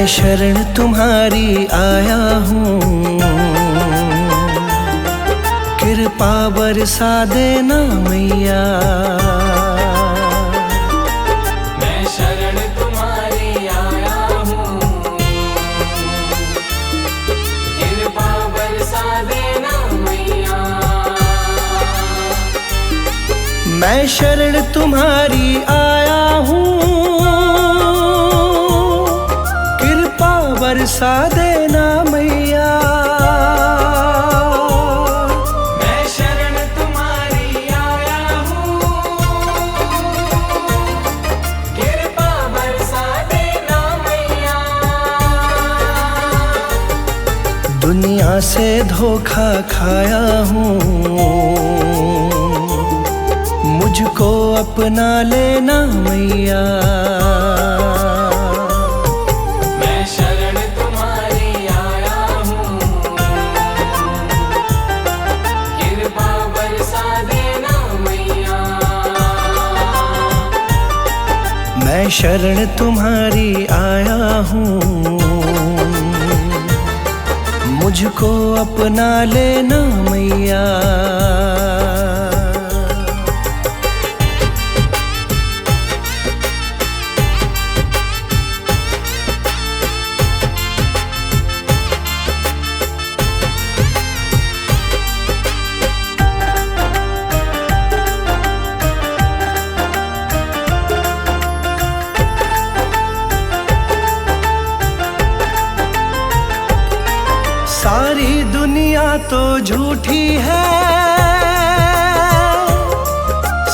मैं शरण तुम्हारी आया हूँ, कृपा बरसा देना मैया। मैं शरण तुम्हारी आया हूँ, कृपा बरसा देना मैया। मैं शरण तुम्हारी आया हूँ, कृपा बरसा देना मैया। मैं शरण तुम्हारी आया हूँ, कृपा बरसा देना मैया। दुनिया से धोखा खाया हूँ, मुझको अपना लेना मैया। मैं शरण तुम्हारी आया हूँ, कृपा बरसा देना मैया। मैं शरण तुम्हारी आया हूँ, मुझको अपना लेना मैया। सारी दुनिया तो झूठी है,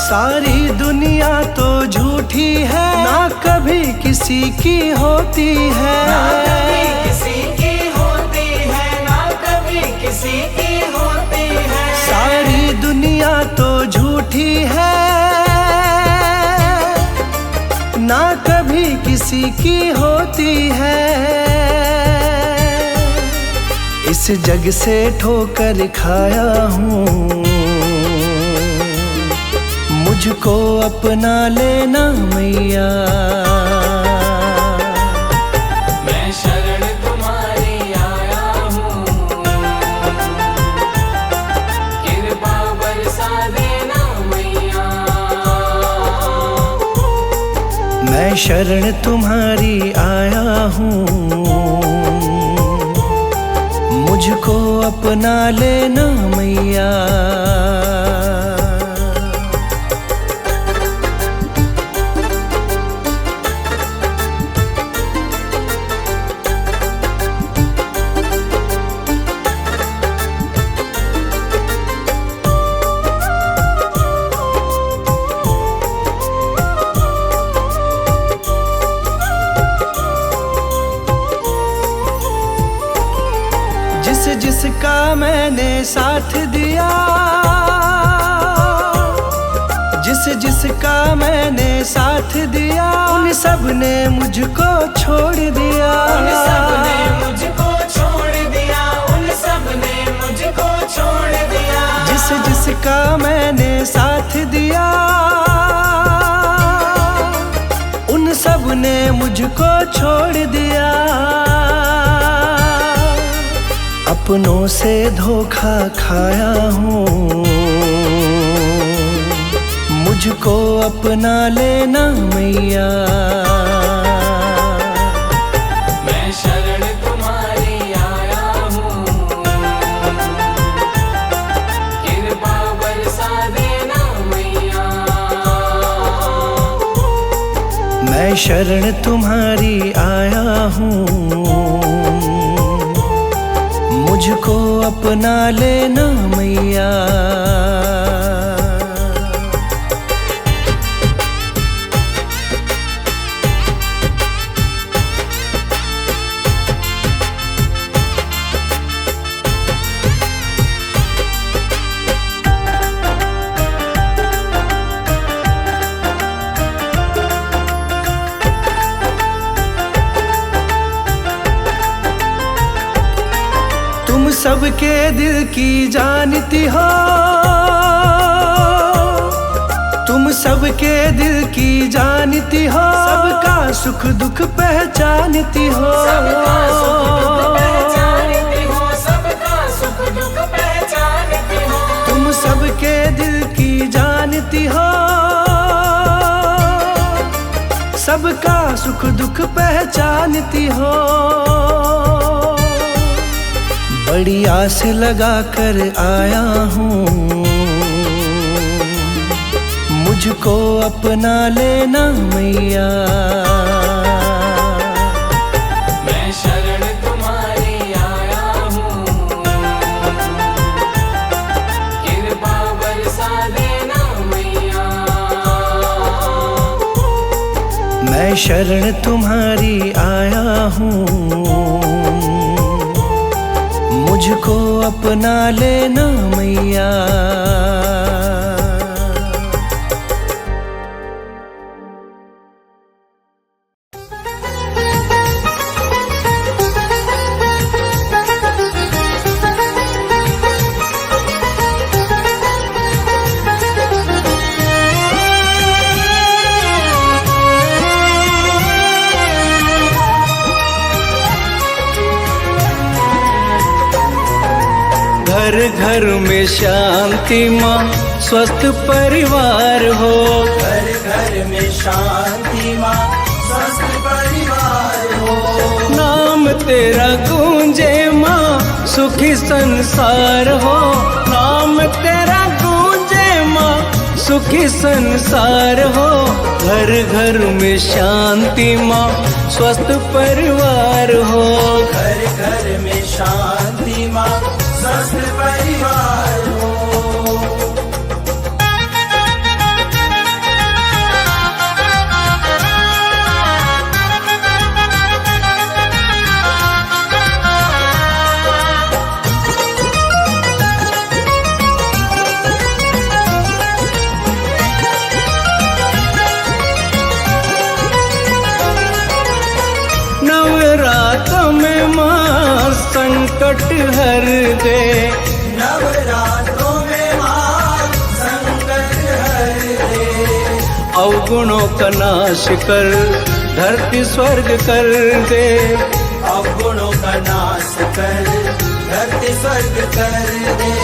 सारी दुनिया तो झूठी है, ना कभी किसी की होती है। ना कभी किसी की होती है, ना कभी किसी की होती है। सारी दुनिया तो झूठी है, ना कभी किसी की होती है। इस जग से ठोकर खाया हूँ, मुझको अपना लेना मैया। मैं शरण तुम्हारी आया हूँ, कृपा बरसा देना मैया। मैं शरण तुम्हारी आया हूँ, मुझको अपना लेना मैया। जिसका मैंने साथ दिया, जिसका मैंने साथ दिया, उन सब ने मुझको छोड़ दिया। उन सब ने मुझको छोड़ दिया, उन सब ने मुझको छोड़ दिया। जिसका मैंने साथ दिया, उन सब ने मुझको छोड़ दिया। अपनों से धोखा खाया हूँ, मुझको अपना लेना मैया। मैं शरण तुम्हारी आया हूँ, कृपा बरसा देना मैया। मैं शरण तुम्हारी आया हूँ, मुझको अपना लेना मैया। तुम सबके दिल की जानती हो, तुम तुम सबके दिल की जानती हो, सबका सुख दुख पहचानती हो। सबका सुख दुख पहचानती हो, सबका सुख दुख पहचानती हो। तुम सबके दिल की जानती हो, सबका सुख दुख पहचानती हो। बड़ी आस लगा कर आया हूँ, मुझको अपना लेना मैया। मैं शरण तुम्हारी आया हूँ, कृपा बरसा देना मैया। मैं शरण तुम्हारी आया हूँ, मुझको अपना लेना मैया। घर घर में शांति माँ, स्वस्थ परिवार हो। घर घर में शांति माँ, स्वस्थ परिवार हो। नाम तेरा गूंजे माँ, सुखी संसार हो। नाम तेरा गूंजे माँ, सुखी संसार हो। घर घर में शांति माँ, स्वस्थ परिवार हो। घर घर में शांति माँ, स्वस्थ परिवार हो। नवरात्रों में माँ संकट हर दे। नवरात्रों में माँ संकट हर दे। अवगुणों का नाश कर धरती स्वर्ग कर दे। अवगुणों का नाश कर धरती स्वर्ग कर दे।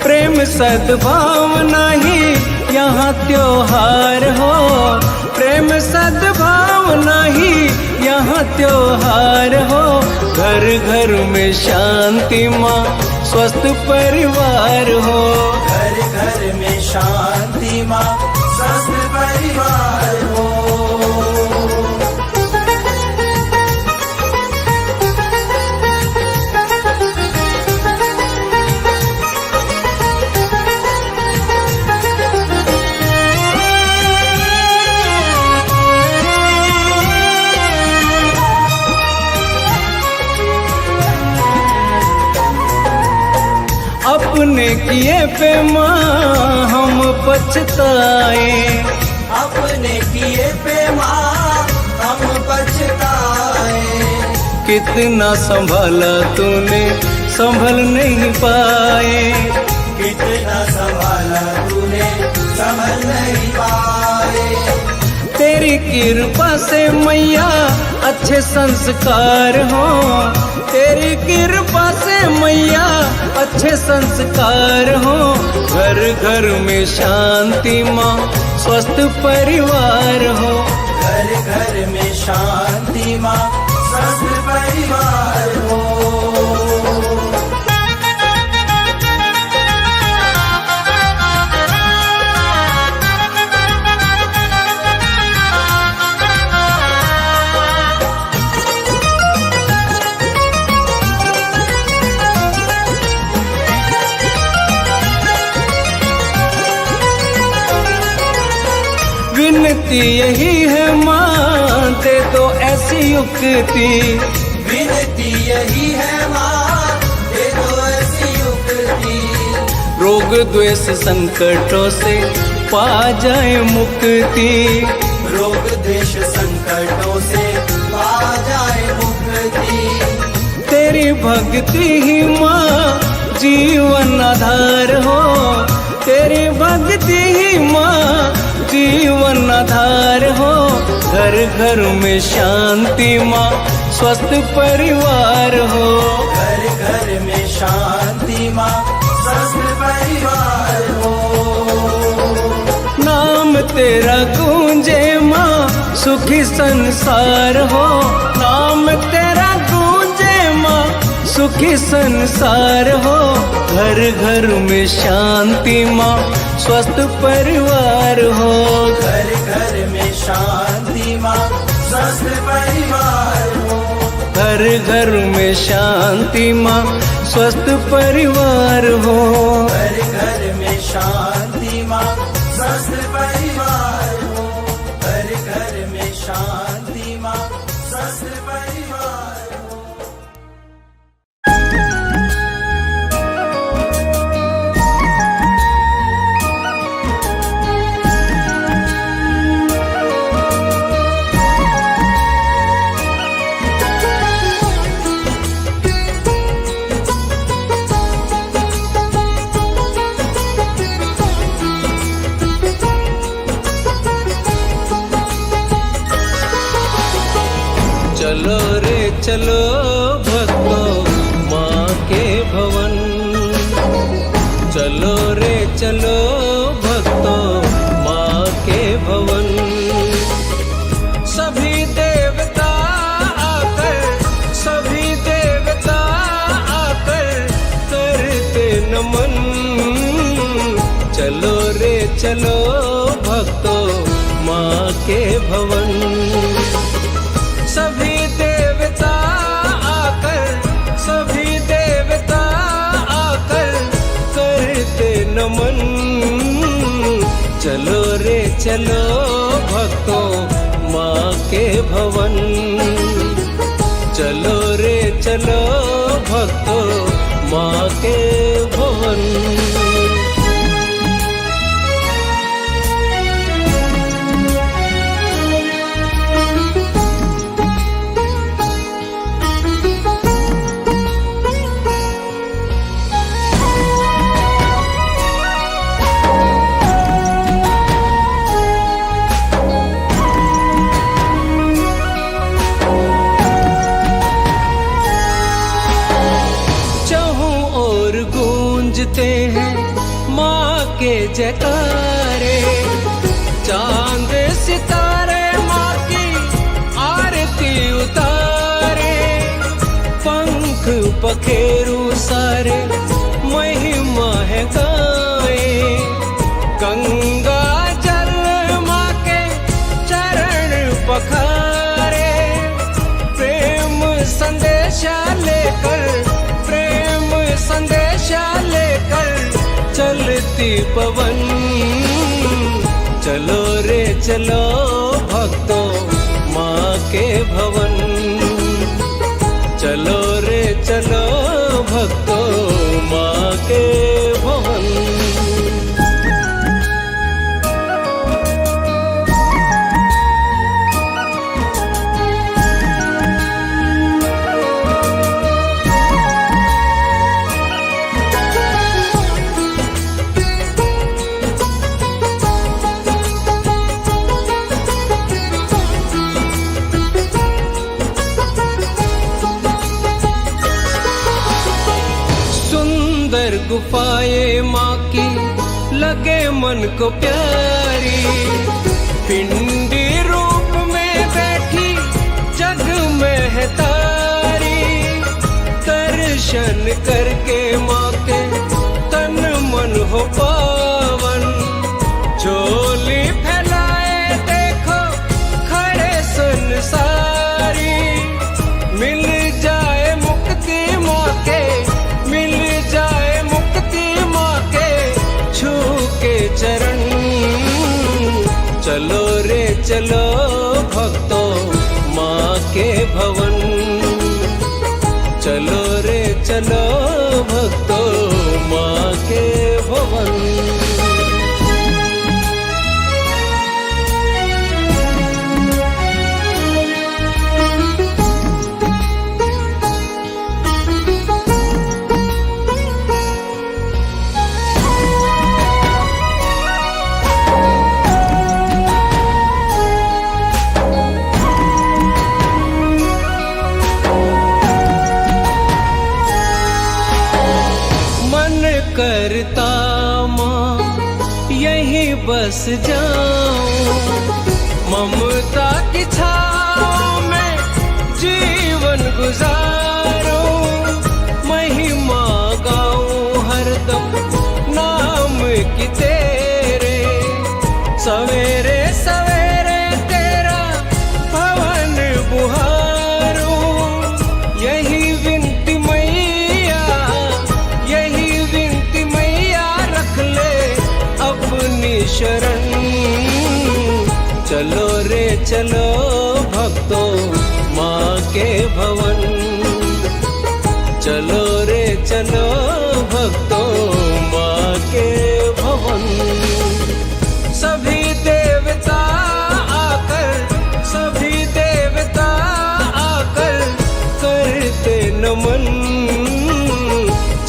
प्रेम सद्भावना ही यहाँ त्योहार हो। प्रेम सद्भावना ही यहाँ त्योहार हो। घर घर में शांति माँ, स्वस्थ परिवार हो। घर घर में शांति माँ, स्वस्थ परिवार हो। अपने किए पे माँ हम पछताए। अपने किए पे माँ हम पछताए। कितना संभाला तूने संभल नहीं पाए। कितना संभाला तूने संभल नहीं पाए। तेरी कृपा से मैया अच्छे संस्कार हो। तेरी कृपा से मैया अच्छे संस्कार हो। घर घर में शांति माँ, स्वस्थ परिवार हो। घर घर में शांति माँ, स्वस्थ परिवार हो। विनती यही है माँ, दे दो ऐसी युक्ति। विनती यही है माँ, दे दो ऐसी युक्ति। रोग द्वेष संकटों से पा जाए मुक्ति। रोग द्वेष संकटों से पा जाए मुक्ति। तेरी भक्ति ही माँ जीवन आधार हो। तेरी भक्ति ही माँ घर घर में शांति माँ, स्वस्थ परिवार हो। घर घर में शांति माँ, स्वस्थ परिवार हो। नाम तेरा गूंजे माँ, सुखी संसार हो। नाम तेरा गूंजे माँ, सुखी संसार हो। घर घर में शांति माँ, स्वस्थ परिवार हो। घर घर में शांति माँ, स्वस्थ परिवार हो। घर घर में शांति माँ, स्वस्थ परिवार हो। घर घर में शांति माँ, स्वस्थ परिवार हो। घर घर में शांति माँ, स्वस्थ परिवार हो। चलो रे चलो भक्तों माँ के भवन, चलो रे चलो भक्तों माँ के भवन। सभी देवता आकर, सभी देवता आकर करते नमन। चलो रे चलो भक्तों माँ के भवन। सभी देवता आकर, सभी देवता आकर करते नमन। चलो रे चलो भक्तों माँ के भवन, चलो रे चलो भक्तों माँ के भवन। के जयकारे, चांद सितारे माँ की आरती उतारे। पंख पखेरु सारे महिमा है गाए, गंगा जल माँ के चरण पखारे। प्रेम संदेशा लेकर, प्रेम संदेशा लेकर चलती पवन। चलो रे चलो भक्तों माँ के भवन, चलो रे चलो भक्तों माँ के भवन। गुफाएं माँ की लगे मन को प्यारी, पिंडी रूप में बैठी जग में है तारी। दर्शन करके माँ के तन मन हो पावन, झोली फैलाए देखो खड़े संसारी। मिल जाए मुक्ति माँ के, मिल जाए चरण। चलो रे चलो भक्तों माँ के भवन, चलो रे चलो भक्तों माँ के भवन। करता माँ यहीं बस जाऊं, ममता की छाँव में जीवन गुजारूं, महिमा गाऊं हरदम नाम की तेरे, सवेरे सवेरे तेरा भवन बुहारूं, यही विनती मैया, यही विनती मैया, रख ले अपनी शरण। चलो रे चलो भक्तों माँ के भवन, चलो रे चलो भक्तों माँ के भवन। सभी देवता आकर, सभी देवता आकर करते नमन,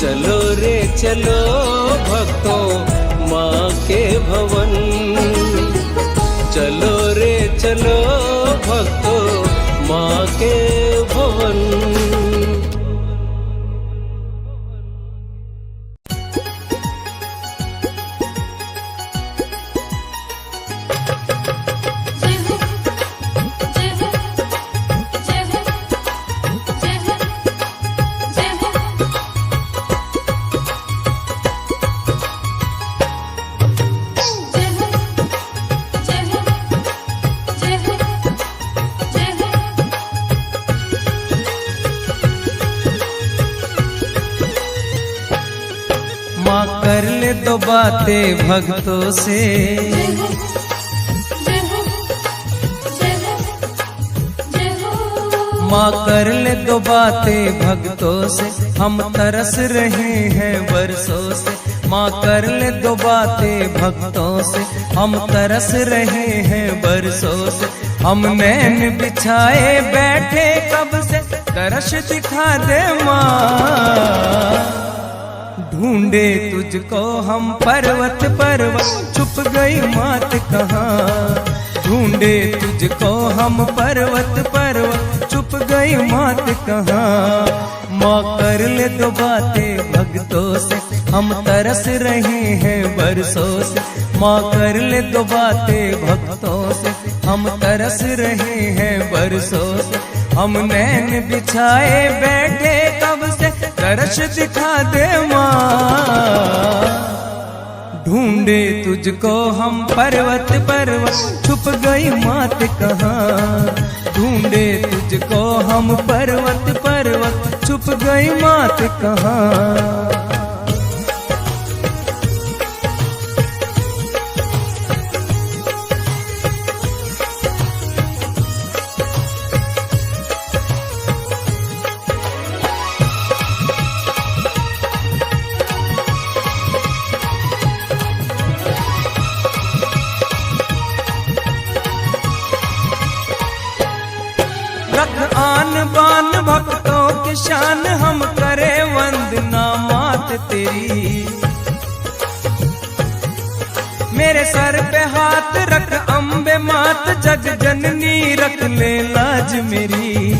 चलो रे चलो भक्तों माँ के भवन, चलो रे चलो भक्तों माँ के भवन। माँ कर ले दो बातें भक्तों से, माँ कर ले दो बातें भक्तों से, हम तरस रहे हैं बरसों से। माँ कर ले दो बातें भक्तों से, हम तरस रहे हैं बरसों से। हम नैन बिछाए बैठे कब से, तरस दिखा दे माँ। ढूंढे तुझको हम पर्वत पर्वत, छुप गई मात कहाँ। ढूंढे तुझको हम पर्वत पर्वत, छुप गई मात कहाँ। माँ कर ले दो बातें भक्तों से, हम तरस रहे हैं बरसों से। माँ कर ले दो बातें भक्तों से, हम तरस रहे हैं बरसों से। हम नैन बिछाए बैठे कब से, तरस दिखा दे माँ। ढूंढे तुझको हम पर्वत पर्वत, छुप गई मात कहाँ। ढूंढे तुझको हम पर्वत पर्वत, छुप गई मात कहाँ। रख आन बान भक्तों की शान, हम करे वंदना मात तेरी। मेरे सर पे हाथ रख अम्बे मात, जग जननी रख ले लाज मेरी।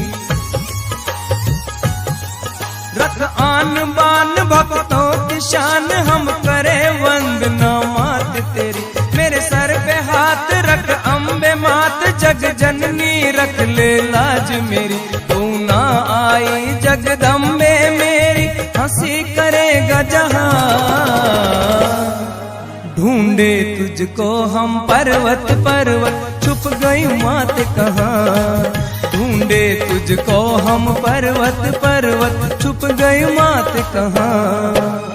रख आन बान भक्तों की शान, हम करे वंदना मात तेरी। मेरे सर पे हाथ रख अम्बे मात, जग जननी रख ले लाज मेरी। तू ना आई जगदम्बे मेरी, हंसी करेगा जहां। ढूंढे तुझको हम पर्वत पर्वत, छुप गई मात कहाँ। ढूंढे तुझको हम पर्वत पर्वत, छुप गई मात कहाँ।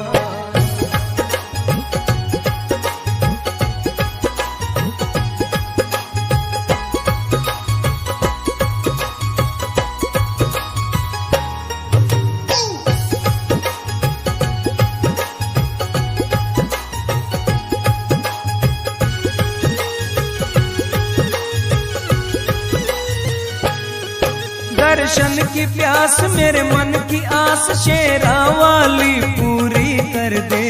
दर्शन की प्यास मेरे मन की आस, शेरा वाली पूरी कर दे।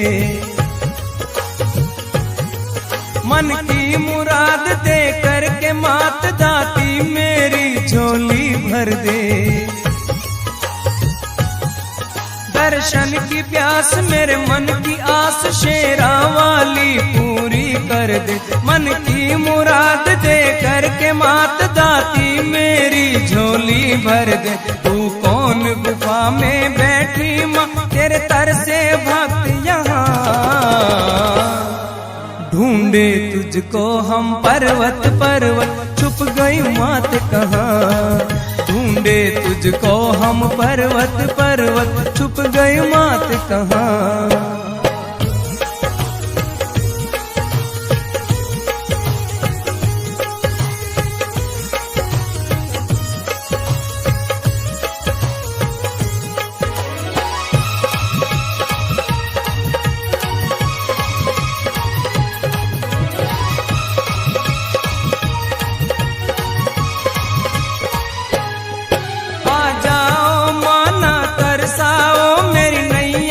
मन की मुराद दे करके मात दाती मेरी झोली भर दे। दर्शन की प्यास मेरे मन की आस शेरा वाली पूरी कर दे, मन की मुराद दे करके मात दाती मेरी झोली भर दे। तू कौन गुफा में बैठी माँ, तेरे तर से भक्त यहाँ ढूंढे तुझको हम पर्वत पर्वत, छुप गई मात कहाँ। ढूंढे तुझको हम पर्वत पर्वत, छुप गई मात कहाँ।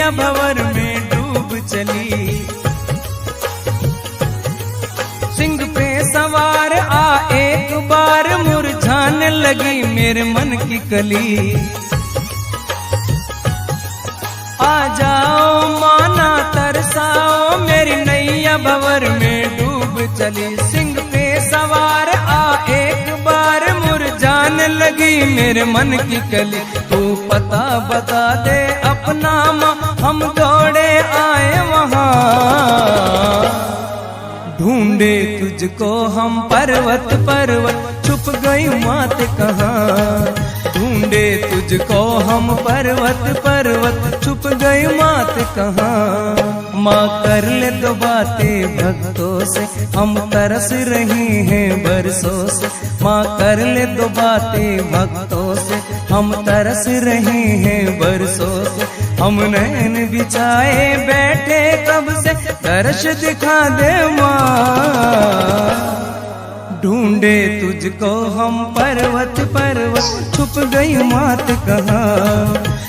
भंवर में डूब चली, सिंह पे सवार आ एक बार मुरझाने लगी मेरे मन की कली। आ जाओ माना तरसाओ मेरी नैया भंवर में डूब चली, सिंह पे सवार आ एक बार मुरझाने लगी मेरे मन की कली। तू पता बता दे अपना माँ, हम दौड़े आए वहाँ। ढूंढे तुझको हम पर्वत पर्वत, छुप गई मात कहाँ। ढूंढे तुझको हम पर्वत पर्वत, छुप गई मात कहाँ। माँ कर ले दो बातें भक्तों से, हम तरस रही हैं बरसों से। माँ कर ले दो बातें भक्तों से, हम तरस रहे हैं बरसों से। हम नैन बिछाए बैठे कब से, दर्श दिखा दे माँ। ढूंढे तुझको हम पर्वत पर्वत, छुप गई मात कहाँ।